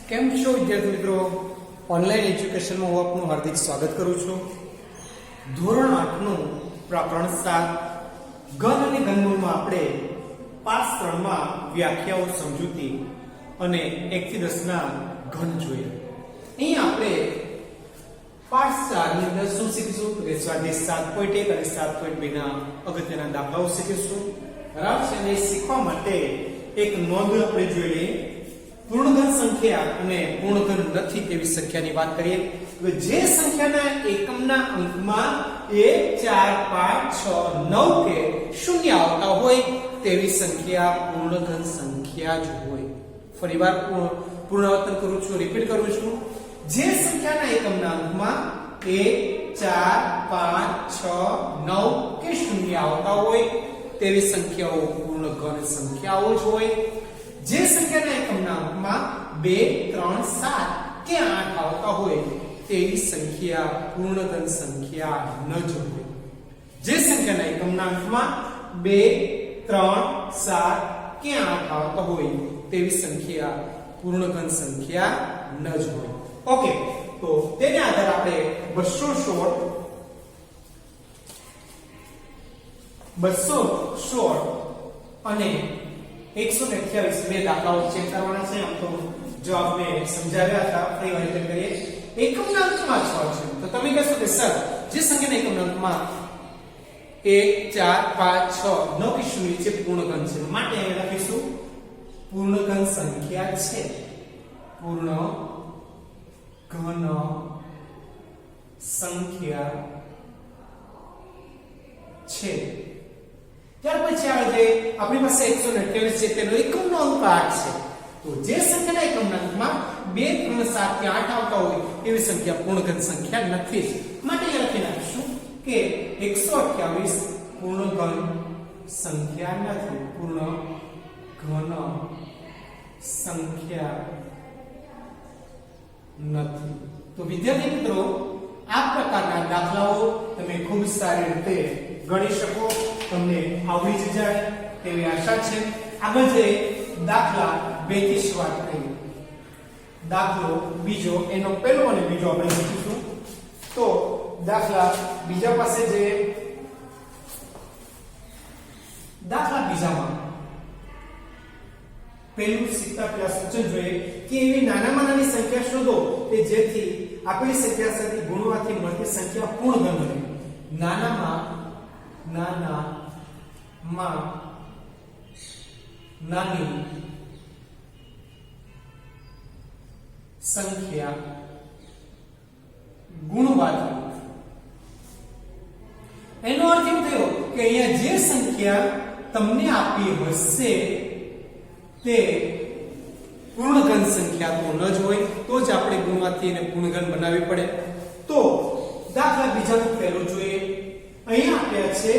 કેમ છો વિદ્યાર્થી મિત્રો? ઓનલાઈન એજ્યુકેશનમાં હું આપનું હાર્દિક સ્વાગત કરું છું. ધોરણ 8 નું પ્રકરણ 7 ઘન અને ઘનમૂળમાં આપણે પાઠ 3 માં વ્યાખ્યાઓ, સમજૂતી અને 1 થી 10 ના ઘન જોઈએ. અહીં આપણે પાઠ 4 ની અંદર શું શીખીશું? તો કે સ્વાધ્યાય 7.1 અને 7.2 ના અગત્યના દાખલાઓ શીખીશું. બરાબર છે? અને શીખવા માટે એક નોંધ આપણે જોઈ લઈએ. પૂર્ણઘન સંખ્યા અને પૂર્ણઘન નથી તેવી સંખ્યાની વાત કરીએ તો જે સંખ્યાના એકમના અંકમાં 1 4 5 6 9 કે 0 આવતા હોય તેવી સંખ્યા પૂર્ણઘન સંખ્યા જ હોય. ફરીવાર પુનરાવર્તન કરું છું, રિપીટ કરું છું. જે સંખ્યાના એકમના અંકમાં 1 4 5 6 9 કે 0 આવતા હોય તેવી સંખ્યાઓ પૂર્ણઘન સંખ્યાઓ જ હોય. જે સંખ્યાના એકમના અંકમાં 2 3 7 કે 8 આવતા હોય તેવી સંખ્યા પૂર્ણઘન સંખ્યા ન જ હોય. જે સંખ્યાના એકમના અંકમાં 2 3 7 કે 8 આવતા હોય તેવી સંખ્યા પૂર્ણઘન સંખ્યા ન જ હોય. ઓકે, તો તેને આધારે આપણે 216 અને 128 બે દાખલાઓ ચેક કરવાના છે. આમ તો જવાબ મેં સમજાવ્યા હતા, ફરી વાર રિપીટ કરીએ. એકમના અંકમાં 6 છે તો તમે કહેશો કે સર જે સંખ્યાના એકમના અંકમાં 1 4 5 6 9 કે 0 છે પૂર્ણઘન છે, માટે અહીં લખીશું પૂર્ણઘન સંખ્યા છે. પૂર્ણઘન સંખ્યા છે. ત્યાર પછી આવે છે આપણી પાસે 128 છે, તેનો એકમનો અંક 8 છે. તો જે સંખ્યાના એકમના અંકમાં 2 3 7 કે 8 આવતા હોય એવી સંખ્યા પૂર્ણઘન સંખ્યા નથી જ, માટે એ લખી નાખીશું કે 128 પૂર્ણઘન સંખ્યા નથી. પૂર્ણઘન સંખ્યા નથી. તો વિદ્યાર્થી મિત્રો, આ પ્રકારના દાખલાઓ તમે ખૂબ સારી રીતે ગણી શકો, તમને આવડી જ જાય તેવી આશા છે. આગળ જે દાખલા 2 થી શરૂઆત કરીએ. દાખલો બીજો, એનો પહેલો અને બીજો આપણે શીખીશું. તો દાખલા બીજા પાસે જે દાખલા બીજામાં પહેલું શીખતા પહેલા સૂચન જોઈએ કે એવી નાનામાં નાની સંખ્યા શોધો કે જેથી આપેલી સંખ્યા સાથે ગુણવાથી મળતી સંખ્યા પૂર્ણઘન બને. નાનામાં નાની સંખ્યા ગુણવાથી, એનો અર્થ એમ થયો કે અહીંયા જે સંખ્યા તમને આપી હશે તે પૂર્ણઘન સંખ્યા તો ન જ હોય, તો જ આપણે ગુણવાથી એને પૂર્ણઘન બનાવવી પડે. તો દાખલા બીજાનો પહેલો જોઈએ. અહીં આપ્યા છે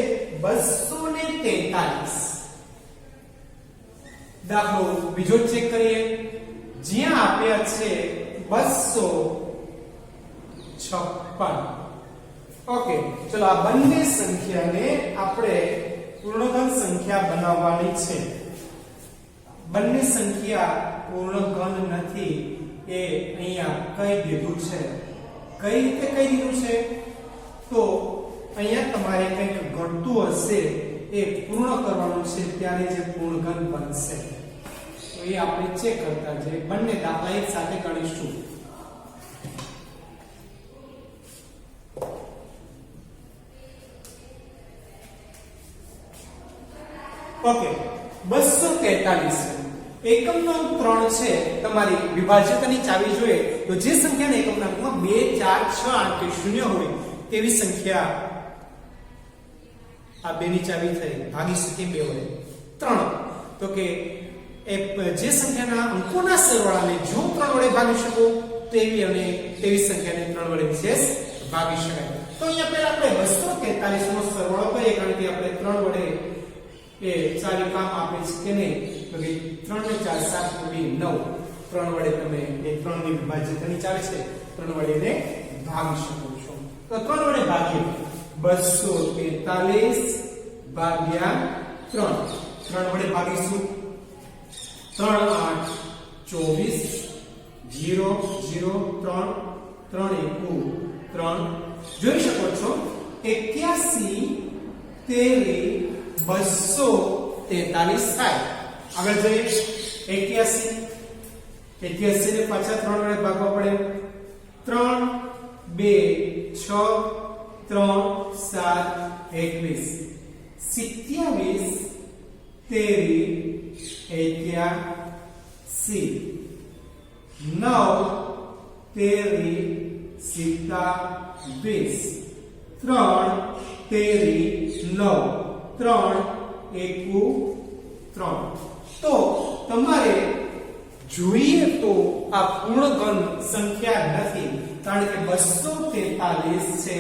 243. દાખલો બીજો ચેક કરીએ. જ્યાં આપ્યા છે 256. ઓકે, ચલો આ બંને સંખ્યાને આપણે પૂર્ણઘન સંખ્યા બનાવવાની છે. બંને સંખ્યા પૂર્ણઘન નથી એ અહીંયા કહી દીધું છે. કઈ રીતે કહી દીધું છે? તો અહીંયા તમારે કંઈક ઘટતું હશે એ પૂર્ણ કરવાનું છે, ત્યારે જે પૂર્ણઘન બનશે. તો એ આપણે ચેક કરતા જઈએ. બંને દાખલા એક સાથે ગણીશું. ઓકે, 243 એકમનો અંક 3 છે. તમારી વિભાજકની ચાવી જોઈએ તો જે સંખ્યાના એકમના અંકમાં 2 4 6 8 કે 0 હોય તેવી સંખ્યા, આ બેની ચાવી થઈ, ભાગી શકે 2 વડે 3. તો કે જે સંખ્યાના અંકોના સરવાળાને જો 3 વડે ભાગી શકો તેવી અને તેવી સંખ્યાને 3 વડે વિશેષ ભાગી શકાય. તો અહીંયા પહેલા આપણે 243 નો સરવાળો કરીએ, કારણ કે આપણે 3 વડે એ ચાવી કામ આપે છે કે નહીં. તો કે 3 ને 4 7 × 9, 3 વડે તમે એ 3 ની વિભાજકની ચાવી છે 3 વડે એને ભાગી શકો છો. તો 3 વડે ભાગીએ 243 ભાગ્યા 3. 3 વડે ભાગીશું 3 8 24 3 3 એકુ 3 જોઈ શકો છો 81 તેરી 243 થાય આગળ જોઈએ 81 ને પાછા 3 વડે ભાગવા પડે 3 2 6 3 7 21 27 તેરી 81 9 તેરી 27 3 તેરી 9 3 એકુ 3 તો તમારે જોઈએ તો આ પૂર્ણઘન સંખ્યા નથી કારણ કે 243 છે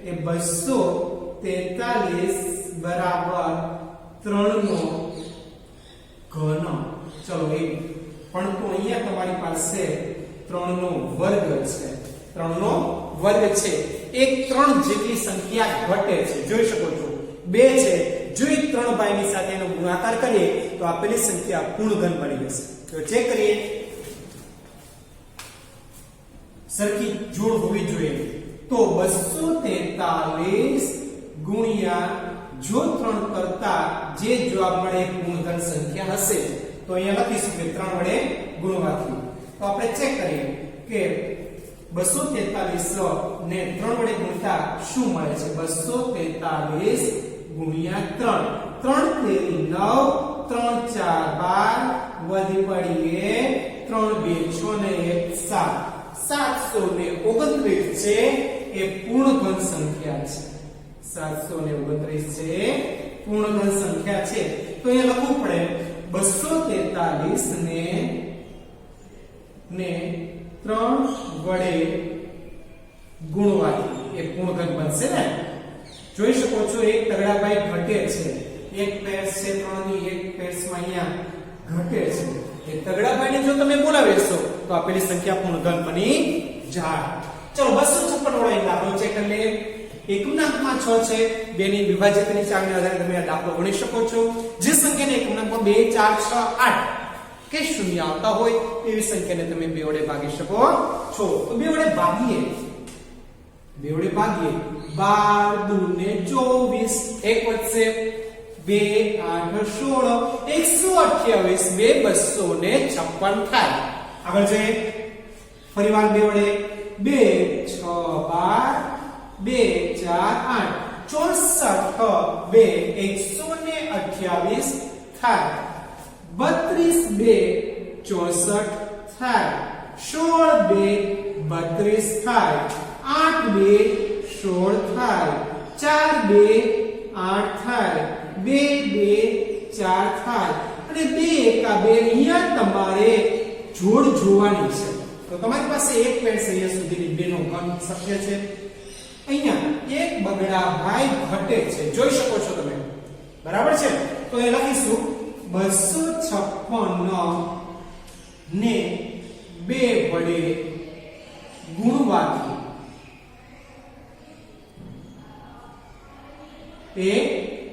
એ 243 બરાબર 3 નો ઘન ચલો એ પણ તો અહીંયા તમારી પાસે 3 નો વર્ગ છે 3 નો વર્ગ છે એક 3 જેટલી સંખ્યા ઘટે છે જોઈ શકો છો 2 છે જો એ 3 ભાઈની સાથે એનો ગુણાકાર કરીએ તો આપેલી સંખ્યા પૂર્ણઘન બની જશે તો ચેક કરીએ સરખી જોડ હોવી જોઈએ તો 243 ગુણ્યા જો 3 કરતા જે જવાબ મળે પૂર્ણઘન સંખ્યા હશે તો અહીંયા લખીશું કે 3 વડે ગુણવાથી તો આપણે ચેક કરીએ કે 243 ને 3 વડે ગુણતા શું મળે છે 243 ગુણ્યા 3 3 તેરી 9 3 4 12 વધી પડીએ 3 2 6 ને 1 7 729 છે એ પૂર્ણઘન સંખ્યા છે 729 છે પૂર્ણઘન સંખ્યા છે તો એ લખવું પડે 243 ને 3 વડે ગુણવાથી એ પૂર્ણઘન બનશે ને જોઈ શકો છો એક તગડાભાઈ ઘટે છે એક પેર છે 3 ની એક પેર્સમાં અહીંયા ઘટે છે એ તગડાભાઈને જો તમે બોલાવેશો તો આપેલી સંખ્યા પૂર્ણઘન બની જાય ચલો 256 વડે દાખલો ચેક કરી લઈએ એકમનાંકમાં 6 છે બેની વિભાજ્યતાની ચાલને આધારે તમે આ દાખલો ગણી શકો છો જે સંખ્યાને એકમનાંકમાં 2 4 6 8 કે શૂન્ય આવતા હોય એવી સંખ્યાને તમે 2 વડે ભાગી શકો છો તો 2 વડે ભાગીએ 2 વડે ભાગીએ 12 2 ને 24 એક વધશે 2 8 16 128 256 થાય આગળ જઈએ ફરીવાર 2 વડે 2 6 12 2 4 8 64 2 128 થાય 32 2 64 થાય 16 2 32 થાય 8 2 16 થાય 4 2 8 થાય 2 2 4 થાય અને 2 એકા 2 અહીંયા તમારે જોડ જોવાની છે તો તમારી પાસે એક પેન્સ અહીંયા સુધીની બેનો ઘન શક્ય છે અહીંયા એક બગડા ભાઈ ઘટે છે જોઈ શકો છો તમે બરાબર છે તો એ લખીશું 256 ને 2 વડે ગુણવાથી એ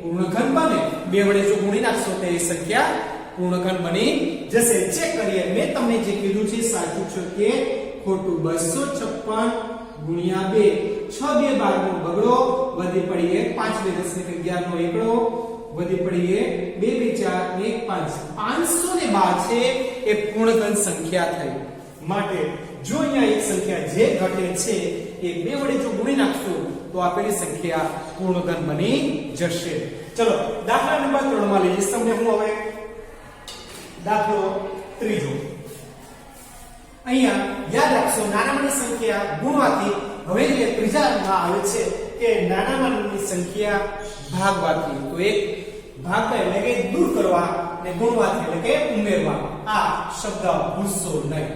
પૂર્ણઘન બને 2 વડે જો ગુણી નાખશો તો એ સંખ્યા પૂર્ણઘન બની જશે ચેક કરીએ મેં તમને જે કીધું છે સાચું છે કે ખોટું 256 ગુણ્યા 2 6 2 12 નો બગડો વધી પડી 1 5 2 10 ને 11 નો એકડો વધી પડી 2 2 4 1 5 512 છે એ પૂર્ણઘન સંખ્યા થઈ માટે જો અહીંયા એક સંખ્યા જે ઘટે છે એ 2 વડે જો ગુણી નાખશું તો આપેલી સંખ્યા પૂર્ણઘન બની જશે ચલો દાખલા નંબર 3 માં લઈએ તમને હું હવે દાખલો ત્રીજો અહીંયા યાદ રાખશો નાનામાંની સંખ્યા ગુણવાથી હવે જે ત્રીજામાં આવે છે કે નાનામાંની સંખ્યા ભાગવાથી તો એક ભાગતા એટલે કે દૂર કરવા અને ગુણવાથી એટલે કે ઉમેરવા આ શબ્દ ભૂલશો નહીં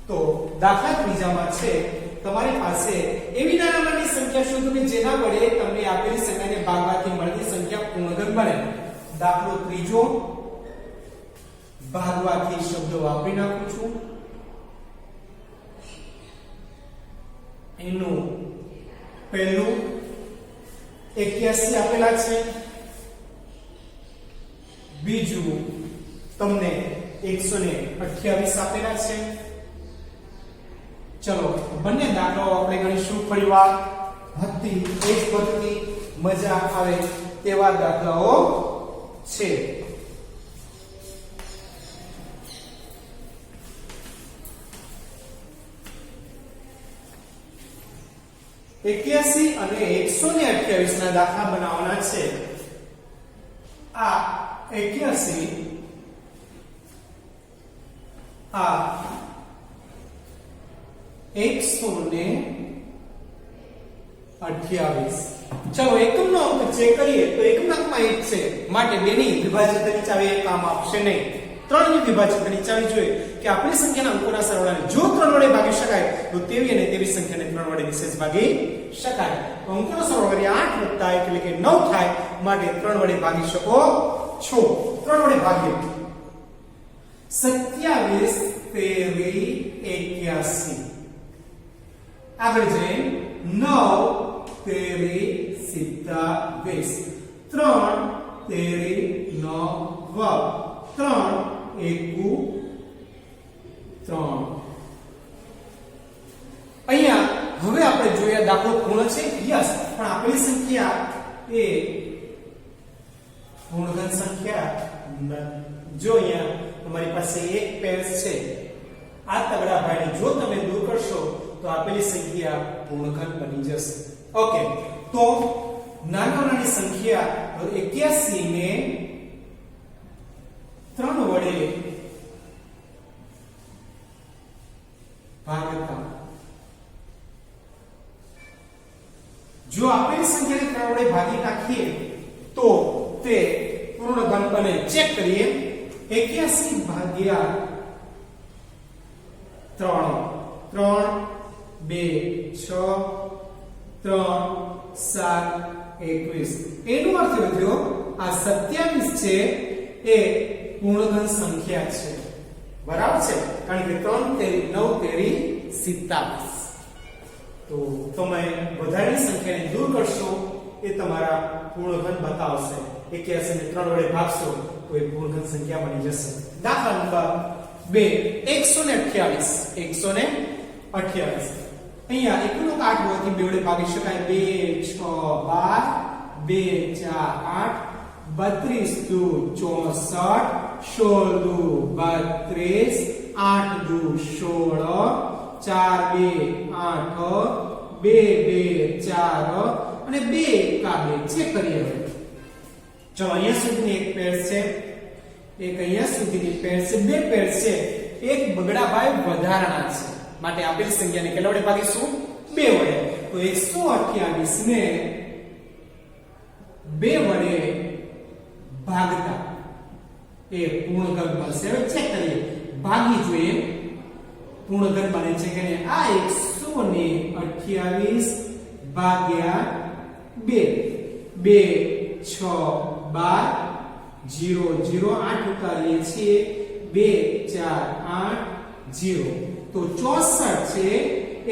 તો દાખલા ત્રીજામાં છે તમારી પાસે એવી નાનામાંની સંખ્યા શોધો કે જેના વડે તમને આપેલી સંખ્યાને ભાગવાથી મળતી સંખ્યા પૂર્ણઘન બને દાખલો ત્રીજો ભાગવાથી શબ્દો વાપરી નાખું છું એનું પહેલું 81 આપેલા છે બીજું તમને 128 આપેલા છે ચલો બંને દાખલાઓ આપણે ગણીશું ફરીવાર. હતી એ જ પદ્ધતિ, મજા આવે તેવા દાખલાઓ છે. એક્યાસી અને 128 ના દાખલા બનાવવાના છે. આ 81 આ 128. ચલો એકમનો અંક ચેક કરીએ તો એકમના અંકમાં 1 છે, માટે 2 ની વિભાજ્યતાની ચાવી એ કામ આપશે નહીં. 3 ની વિભાજ્યતાની ચાવી જોઈએ કે આપણી સંખ્યાના અંકોના સરવાળાને જો 3 વડે ભાગી શકાય તો તેવી અને તેવી સંખ્યાને 3 વડે વિશેષ ભાગી શકાય. તો અંકોનો સરવાળો કરી 8 + 1 એટલે કે 9 થાય, માટે 3 વડે ભાગી શકો છો. 3 વડે ભાગીએ 27 13 81. આગળ જઈએ 9 13 27. 3 13 9 3 1 3. અહીંયા હવે આપણે જોયા દાખલો પૂર્ણ છે. યસ, પણ આપેલી સંખ્યા એ પૂર્ણઘન સંખ્યા જો અહીંયા તમારી પાસે એક પેર છે, આ તગડા ભાઈને જો તમે દૂર કરશો તો આપેલી સંખ્યા પૂર્ણઘન બની જશે. ઓકે, તો નાની સંખ્યા 81 ને 3 વડે ભાગતા, જો આપેલી સંખ્યાને 3 વડે ભાગી નાખીએ તો તે પૂર્ણઘન બને. ચેક કરીએ 81 ભાગ્યા 3 3 2 6 3 7 21. એનો અર્થ એ થયો આ 27 છે એ પૂર્ણઘન સંખ્યા છે. બરાબર છે, કારણ કે 3 9 27. તો તમે વધારેની સંખ્યાને દૂર કરશો એ તમારા પૂર્ણઘન બતાવશે. 81 ને 3 વડે ભાગશો તો એ પૂર્ણઘન સંખ્યા બની જશે. દાખલા નંબર 2 128. અહીંયા એકનો 8 હોવાથી 2 વડે ભાગી શકાય. 2 6 12 2 4 8 32 16 16 2 8 8 2 2 4 અને 2 1 ચેક કરીએ. ચલો અહીંયા સુધીની એક પેર છે, એક અહીંયા સુધીની પેર છે, 2 પેર છે. એક બગડાભાઈ વધારાના છે, માટે આપેલી સંખ્યાને કેટલા વડે ભાગીશું? 2 વડે. તો 128 ને 2 વડે ભાગતા એ પૂર્ણઘન બનશે. હવે ચેક કરીએ, ભાગી જોઈએ પૂર્ણઘન બને છે કે નહીં. આ 128 ભાગ્યા 2 2 6 12 0 0 8 ઉતારીએ છીએ 2 4 8 0. તો 64 છે એ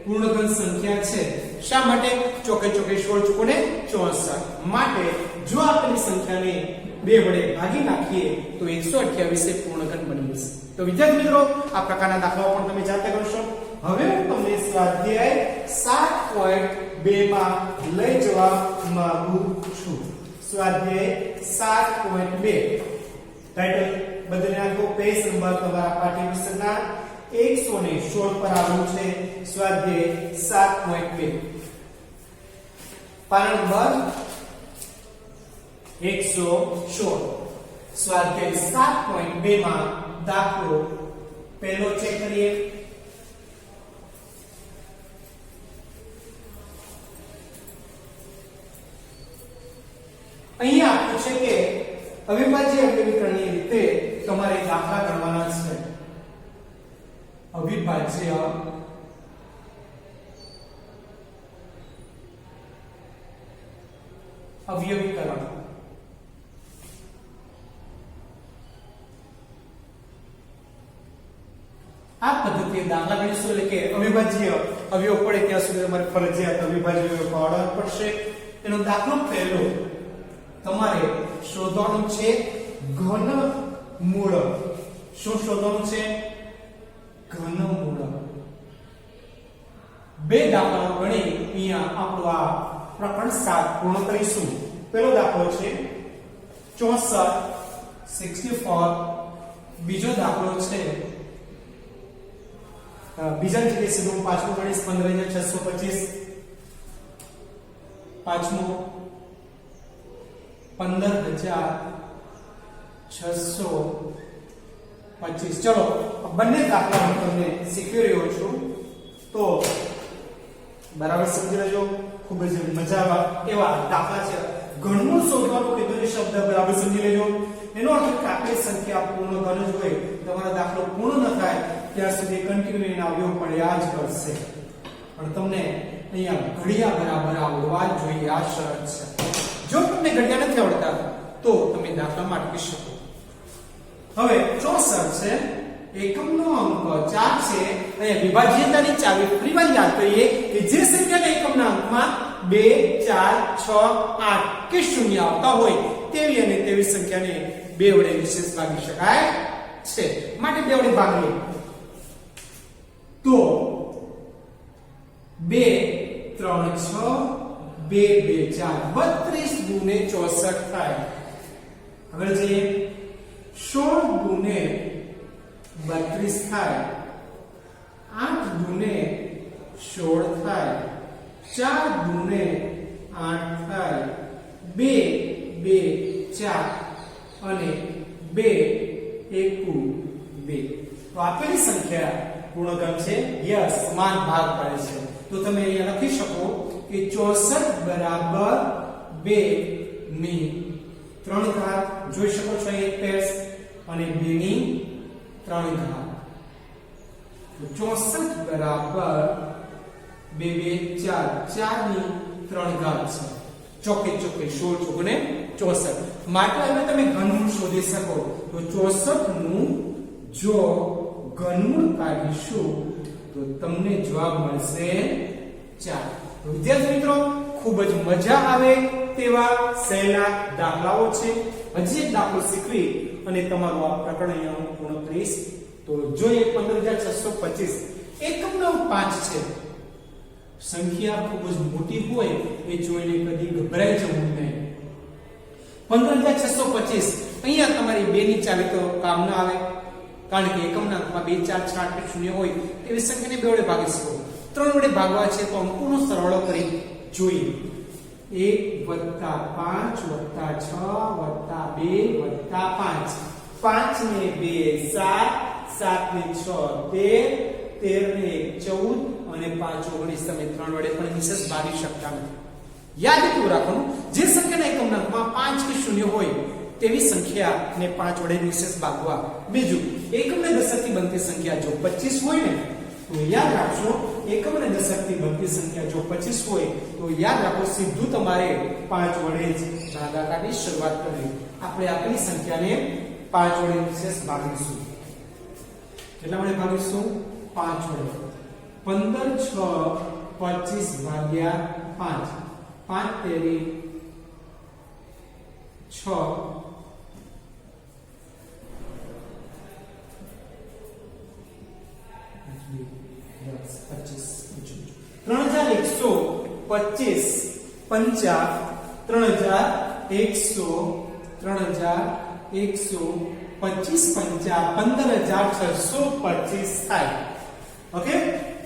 પૂર્ણઘન સંખ્યા છે. શા માટે? ચોકે 16 ચોકોને 64. માટે જો આપેલી સંખ્યાને 2 વડે ભાગી નાખીએ તો 128 એ પૂર્ણઘન બની જશે. તો વિદ્યાર્થી મિત્રો, આ પ્રકારના દાખલાઓ પણ તમે જાતે કરશો. હવે હું તમને સ્વાધ્યાય 7.2 માં લઈ જવા માંગુ છું. સ્વાધ્યાય 7.2 ટાઇટલ બદલી નાખો. પેજ નંબર તમારા પાઠ્યપુસ્તકના 116 પર આવેલું છે. સ્વાધ્યાય 7.2 પાના નંબર 116. સ્વાધ્યાય 7.2 માં દાખલો પહેલો ચેક કરીએ. અહીંયા આપ્યું છે કે અવિભાજ્ય અવયવીકરણની રીતે તમારે દાખલા ગણવાના છે. અવિભાજ્ય અવયવીકરણ આ પદ્ધતિએ દાખલા ગણીશું. એટલે કે અવિભાજ્ય અવયવ પડે ત્યાં સુધી તમારે ફરજિયાત અવિભાજ્ય અવયવ પાડવા પડશે. એનો દાખલો પહેલો તમારે શોધવાનું છે ઘનમૂળ. શું શોધવાનું છે? ઘનમૂળ. બે દાખલાઓ ગણી અહીંયા આપણો આ પ્રકરણ 7 પૂર્ણ કરીશું. પહેલો દાખલો છે 64 64. બીજો દાખલો છે બીજા જગ્યાએ સીધું પાંચમો ગણીશ 15625. પાંચમો 15625. ચલો બંને દાખલા હું તમને શીખવી રહ્યો છું તો બરાબર સમજી લેજો. ખૂબ જ મજા આવે એવા દાખલા છે. ઘણું શોધવાનું કીધું શબ્દ બરાબર સમજી લેજો. એનો અર્થ કે આપેલી સંખ્યા પૂર્ણ ઘન જ હોય તમારો દાખલો પૂર્ણ ન થાય ત્યાં સુધી કન્ટિન્યુ એના અવયવ પડ્યા જ કરશે. પણ તમને અહીંયા ઘડિયા બરાબર આવડવા જ જોઈએ. આ શરત છે. જો તમને ઘડિયા નથી આવડતા તો તમે દાખલામાં અટકી શકો. હવે 64 છે. એકમનો અંક 4 છે. અહીંયા વિભાજ્યતાની ચાવી ફરીવાર યાદ કરીએ કે જે સંખ્યાના એકમના અંકમાં 2 4 6 8 કે 0 આવતા હોય તેવી અને તેવી સંખ્યાને 2 વડે વિશેષ ભાગી શકાય છે. માટે 2 વડે ભાગીએ તો 2 3 6 2 2 4 32 ગુણે 64 થાય. આગળ જઈએ 16 ગુણે 32 થાય. 8 ગુણે 16 થાય. 4 ગુણે 8 થાય. 2 2 4 અને 2 એકુ 2. તો આપેલી સંખ્યા પૂર્ણઘન છે. યસ, સમાન ભાગ પડે છે. તો તમે અહીંયા લખી શકો કે 64 બરાબર 2 ની 3 ઘાત. જોઈ શકો છો અહીં પેસ અને 2 ની 3 ઘાત. તો 64 બરાબર 2 2 4 4 ની 3 ઘાત છે. ચોકે ચોકે 16 ચોકને 64. માટે હવે તમે ઘનમૂળ શોધી શકો. તો 64 નું જો ઘનમૂળ કાઢીશું તો તમને જવાબ મળશે 4. તો વિદ્યાર્થી મિત્રો ખૂબ જ મજા આવે તેવા સહેલા દાખલાઓ છે. હજી એક દાખલો શીખવી અને તમારું આ પ્રકરણ અહીંયા હું પૂર્ણ કરીશ. તો જોઈએ 15625. એકમનો 5 છે. સંખ્યા ખૂબ જ મોટી હોય એ જોઈને કદી ગભરાઈ જવું નહીં. 15625 અહીંયા તમારી 2 ની ચાવી તો કામ ના આવે કારણ કે એકમના અંકમાં 2 4 6 8 0 હોય એવી સંખ્યાને 2 વડે ભાગી શકો. 3 વડે ભાગવા છે તો અંકોનો સરવાળો કરી જોઈએ. 1 + 5 + 6 + 2 + 5. 5 ને 2 7 7 ને 6 13 13 ને 14 અને 5 19. તમે 3 વડે પણ નિશેષ ભાગી શકતા નથી. યાદ કેવું રાખવાનું જે સંખ્યાના એકમના અંકમાં 5 કે 0 હોય તેવી સંખ્યાને 5 વડે નિશેષ ભાગવા. બીજું એકમને દશકથી બનતી સંખ્યા જો 25 હોય ને તો યાદ રાખજો એકમને દશકથી બનતી સંખ્યા જો 25 હોય તો યાદ રાખો સીધું તમારે 5 વડે જ ભાગાકારની શરૂઆત કરવી. આપણે આપેલી સંખ્યાને 5 વડે નિશેષ ભાગીશું. કેટલા વડે ભાગીશું? 5 વડે. 15 6 25 ભાગ્યા 5. 5 તેરી 6 3125 50 3100 3125 50 15625 થાય. ઓકે,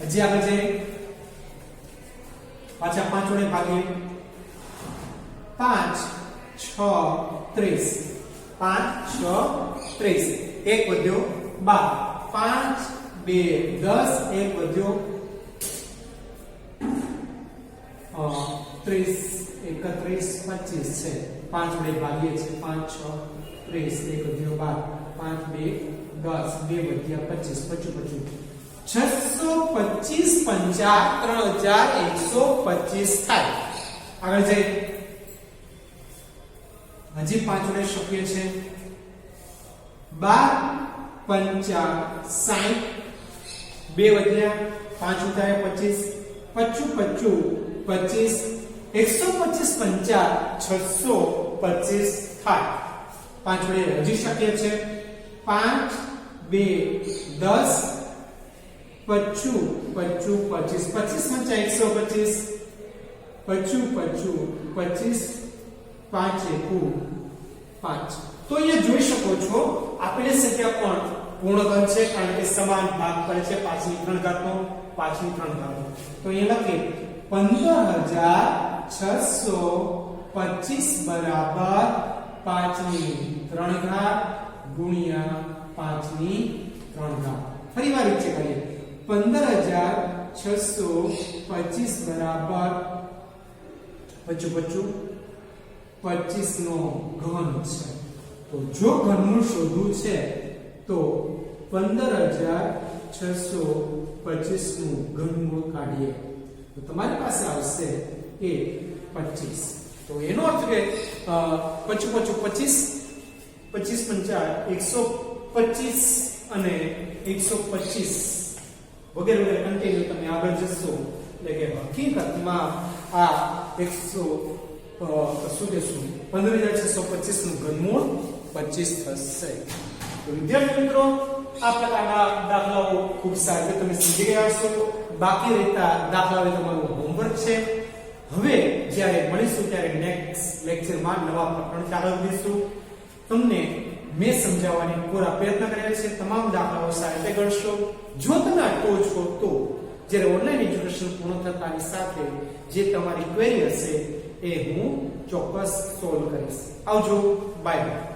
હજી આગળ જઈએ. પાછા 5 વડે ભાગીએ. 5 6 30. 5 6 30. 1 વધ્યો 12. 5 2 10. 1 વધ્યો 30 31 25 છે. 5 વડે ભાગીએ છીએ. 5 6 30. 1 વધ્યો 12. 5 2 10. 2 વધ્યા 25 25 625 50 3125 થાય. આગળ જઈએ. હજી 5 વડે શક્ય છે. 12 50 60. 2 વધ્યા 5 ઉતાર્યા 25 25 25 125 50 625 થાય. 5 વડે હજી શક્ય છે. 5 2 10 પચું પચું 25 25 પંચા 125 પચું પચું 25 પાંચ એકુ 5 તો અહીંયા જોઈ શકો છો આપેલી સંખ્યા પણ પૂર્ણ ઘન છે કારણ કે સમાન ભાગ કરે છે 5 ની 3 ઘાતનો 5 ની 3 ઘાત તો અહીંયા લખીએ 15625 બરાબર 5 ની 3 ઘાત ગુણ્યા 5 ની 3 ઘાત ફરીવાર નીચે કરીએ 15625 બરાબર 25 નો ઘન છે તો જો ઘનમૂળ શોધવું છે તો 15625 નું ઘનમૂળ કાઢીએ તો તમારી પાસે આવશે કે 25 તો એનો અર્થ કે 25 25 પંચા 125 અને 125 વગેરે વગેરે કન્ટિન્યુ તમે આગળ જશો એટલે કે હકીકતમાં આ 15625 નું ઘનમૂળ 25 થશે તો વિદ્યાર્થી મિત્રો આ પ્રકારના દાખલાઓ ખૂબ સારી રીતે તમે સમજી ગયા છો બાકી રહેતા દાખલાઓ તમારું હોમવર્ક છે હવે જ્યારે મળીશું ત્યારે નેક્સ્ટ લેક્ચરમાં નવા પ્રકરણ ચાલુ કરીશું તમને મેં સમજાવવાની પૂરા પ્રયત્ન કર્યા છે તમામ દાખલાઓ સારી રીતે ગણશો જો તમે અટકો છો તો જ્યારે ઓનલાઈન એજ્યુકેશન પૂર્ણ થતાની સાથે જે તમારી ક્વેરી હશે એ હું ચોક્કસ સોલ્વ કરીશ આવજો બાય